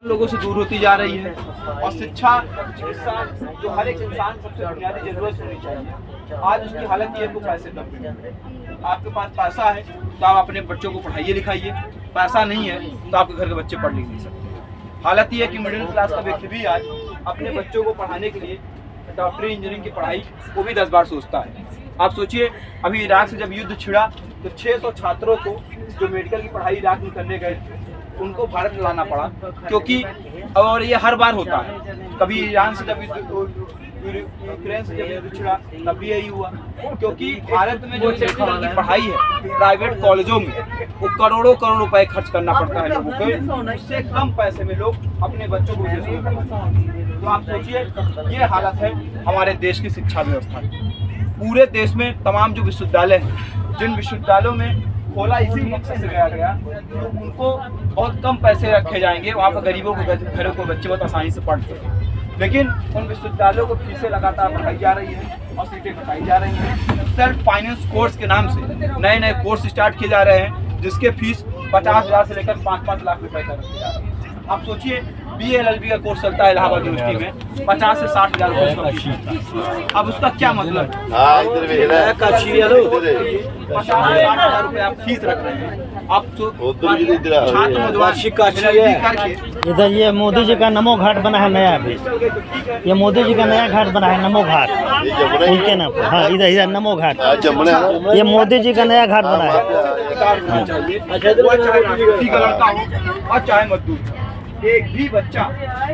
लोगों से दूर होती जा रही है और शिक्षा चिकित्सा जो हर एक इंसान सबसे बुनियादी जरूरत होनी चाहिए, आज उसकी हालत ये है, पैसे दब गए। आपके पास पैसा है तो आप अपने बच्चों को पढ़ाइए लिखाइए, पैसा नहीं है तो आपके घर के बच्चे पढ़ लिख नहीं सकते। हालत ये है कि मिडिल क्लास का व्यक्ति भी आज अपने बच्चों को पढ़ाने के लिए डॉक्टरी इंजीनियरिंग की पढ़ाई वो भी 10 बार सोचता है। आप सोचिए, अभी इराक से जब युद्ध छिड़ा तो 600 छात्रों को जो मेडिकल की पढ़ाई इराक में करने गए थे उनको भारत लाना पड़ा, क्योंकि और ये हर बार होता है। कभी ईरान से जब यूक्रेन से जब युद्ध छिड़ा तब भी यही हुआ, क्योंकि भारत में जो मेडिकल की पढ़ाई है प्राइवेट कॉलेजों में वो करोड़ों करोड़ रुपए खर्च करना पड़ता है लोगों को, उससे कम पैसे में लोग अपने बच्चों को तो आप सोचिए ये हालत है हमारे देश की शिक्षा व्यवस्था की। पूरे देश में तमाम जो विश्वविद्यालय हैं, जिन विश्वविद्यालयों में खोला इसी मकसद से गया तो उनको बहुत कम पैसे रखे जाएंगे, वहाँ पर गरीबों को घरों को बच्चे बहुत आसानी से पढ़ सकें, लेकिन उन विश्वविद्यालयों को फीसें लगातार बढ़ाई जा रही है और सीटें घटाई जा रही हैं। सेल्फ फाइनेंस कोर्स के नाम से नए नए कोर्स स्टार्ट किए जा रहे हैं जिसके फीस 50,000 से लेकर 5-5 लाख रुपए तक रखे जा रहे हैं। आप सोचिए BA-LLB का कोर्स चलता है इलाहाबाद यूनिवर्सिटी में 50 से 60,000 रुपए। अब उसका क्या मतलब 50 से 60,000 रुपए आप फीस रख रहे हैं। आप छात्र वार्षिक का इधर ये मोदी जी का नमो घाट बना है नया, अभी ये मोदी जी का नया घाट बना है नमो घाट उनके नाम पर। हाँ, इधर नमो घाट, ये मोदी जी का नया घाट बना है। और चाहे मजदूर, एक भी बच्चा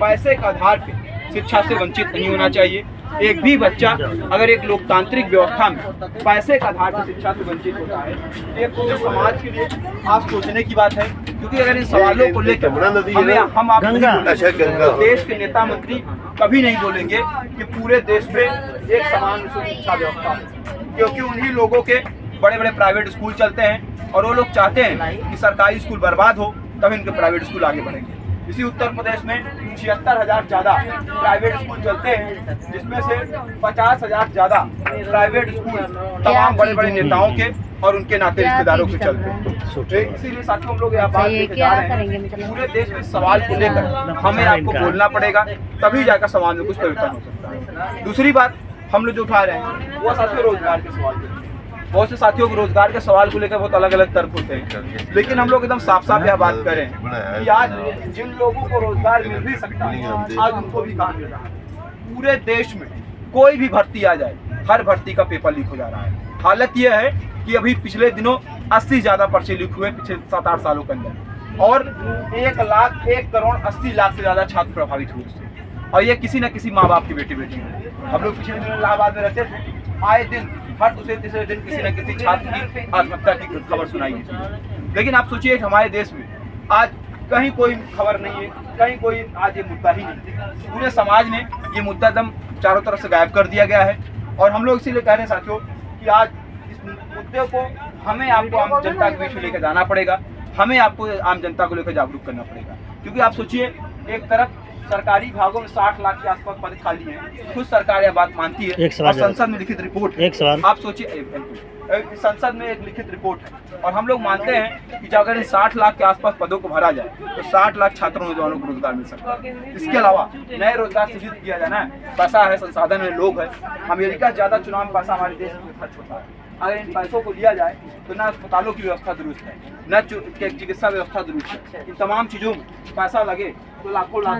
पैसे के आधार पे शिक्षा से वंचित नहीं होना चाहिए। एक भी बच्चा अगर एक लोकतांत्रिक व्यवस्था में पैसे के आधार पर शिक्षा से वंचित होता है, एक पूरे समाज के लिए आज सोचने की बात है, क्योंकि अगर इन सवालों को लेकर हम आप देश के नेता मंत्री कभी नहीं बोलेंगे कि पूरे देश में एक समान शिक्षा व्यवस्था है, क्योंकि उन्हीं लोगों के बड़े बड़े प्राइवेट स्कूल चलते हैं और वो लोग चाहते हैं कि सरकारी स्कूल बर्बाद हो तब इनके प्राइवेट स्कूल आगे बढ़ेंगे। इसी उत्तर प्रदेश में 76,000 ज़्यादा प्राइवेट स्कूल चलते हैं, जिसमें से 50,000 ज़्यादा प्राइवेट स्कूल तमाम बड़े बड़े नेताओं के और उनके नाते रिश्तेदारों के चलते हैं। इसीलिए साथियों हम लोग यहाँ बात लेके जा रहे हैं, पूरे देश में सवाल को लेकर हमें आपको बोलना पड़ेगा, तभी जाकर समाज में कुछ परिवर्तन हो सकता है। दूसरी बात हम लोग जो उठा रहे हैं वो साथियों रोजगार के सवाल। बहुत से साथियों को रोजगार के सवाल को लेकर बहुत अलग अलग तर्क होते हैं, लेकिन हम लोग एकदम साफ साफ यह बात करें कि आज जिन लोगों को रोजगार मिल भी सकता है आज उनको भी काम मिल रहा है। पूरे देश में कोई भी भर्ती आ जाए, हर भर्ती का पेपर लीक हो जा रहा है। हालत यह है कि अभी पिछले दिनों 80 ज़्यादा पर्चे लीक हुए पिछले 7-8 सालों के अंदर, और 1,80,00,000 से ज़्यादा छात्र प्रभावित हुए उससे, और ये किसी न किसी माँ बाप की बेटी है। हम लोग पिछले दिनों इलाहाबाद में रहते थे, आए दिन हर दूसरे तीसरे दिन किसी न किसी छात्र की आत्महत्या की खबर सुनाई देती। लेकिन आप सोचिए हमारे देश में आज कहीं कोई खबर नहीं है, कहीं कोई आज ये मुद्दा ही नहीं। पूरे समाज ने ये मुद्दा एकदम चारों तरफ से गायब कर दिया गया है, और हम लोग इसीलिए कह रहे हैं साथियों कि आज इस मुद्दे को हमें आपको आम जनता के बीच में लेकर जाना पड़ेगा, हमें आपको आम जनता को लेकर जागरूक करना पड़ेगा। क्योंकि आप सोचिए, एक तरफ सरकारी विभागों में 60 लाख के आसपास पद खाली हैं, खुद सरकार यह बात मानती है और संसद में लिखित रिपोर्ट है। आप सोचिए, संसद में एक लिखित रिपोर्ट है और हम लोग मानते हैं कि अगर इन 60 लाख के आसपास पदों को भरा जाए तो 60 लाख छात्रों नौजवानों को रोजगार मिल सकता है। इसके अलावा नए रोजगार सृजित किया जाना है, पैसा है, संसाधन है, लोग है। अमेरिका ज़्यादा चुनाव में पैसा हमारे देश में खर्च होता है। अगर इन पैसों को लिया जाए तो न अस्पतालों की व्यवस्था दुरुस्त है, न चिकित्सा व्यवस्था दुरुस्त है। इन तमाम चीज़ों में पैसा लगे तो लाखों लाख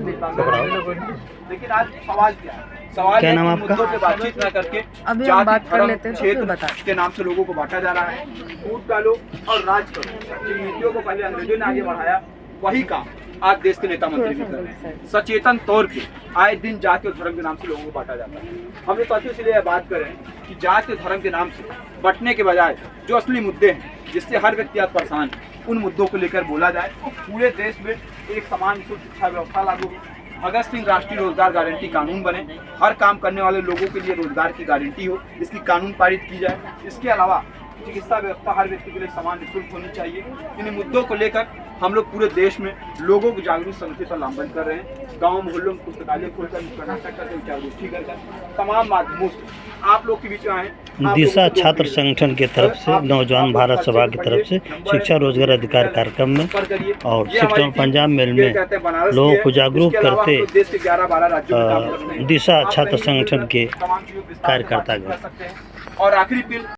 लेकिन आज सवाल क्या है? सवाल है कि मुद्दों पे बातचीत न करके जाति, धर्म, क्षेत्र के नाम से लोगों को बांटा जा रहा है। फूट डालो और राज करो, जिन नीतियों को पहले अंग्रेजों ने आगे बढ़ाया वही काम आज देश के नेता मंत्री भी कर रहे हैं। सचेतन तौर पे आए दिन जाति और धर्म के नाम से लोगों को बांटा जाता है। हम लोग साथियों इसलिए यह बात करें कि जाति और धर्म के नाम से बंटने के बजाय जो असली मुद्दे हैं जिससे हर व्यक्ति आज परेशान है, उन मुद्दों को लेकर बोला जाए। पूरे देश में एक समान शिक्षा व्यवस्था लागू हो, भगत सिंह राष्ट्रीय रोजगार गारंटी कानून बने, हर काम करने वाले लोगों के लिए रोजगार की गारंटी हो, इसकी कानून पारित की जाए। इसके अलावा चिकित्सा व्यवस्था हर व्यक्ति के लिए समान निःशुल्क होनी चाहिए। इन मुद्दों को लेकर हम लोग पूरे देश में लोगों को जागरूक संगठित और लामबंद कर रहे हैं। गांव मोहल्लों में पुस्तकालय खोलकर नाटक करके जागरूकता करकर तमाम माध्यमों से आप लोग के बीच में आए। दिशा छात्र संगठन की तरफ से नौजवान भारत सभा की तरफ से शिक्षा रोजगार अधिकार कार्यक्रम में और सेक्टर पंजाब मेल में लोगों को जागरूक करते दिशा छात्र संगठन के कार्यकर्ता गए। और आखिरी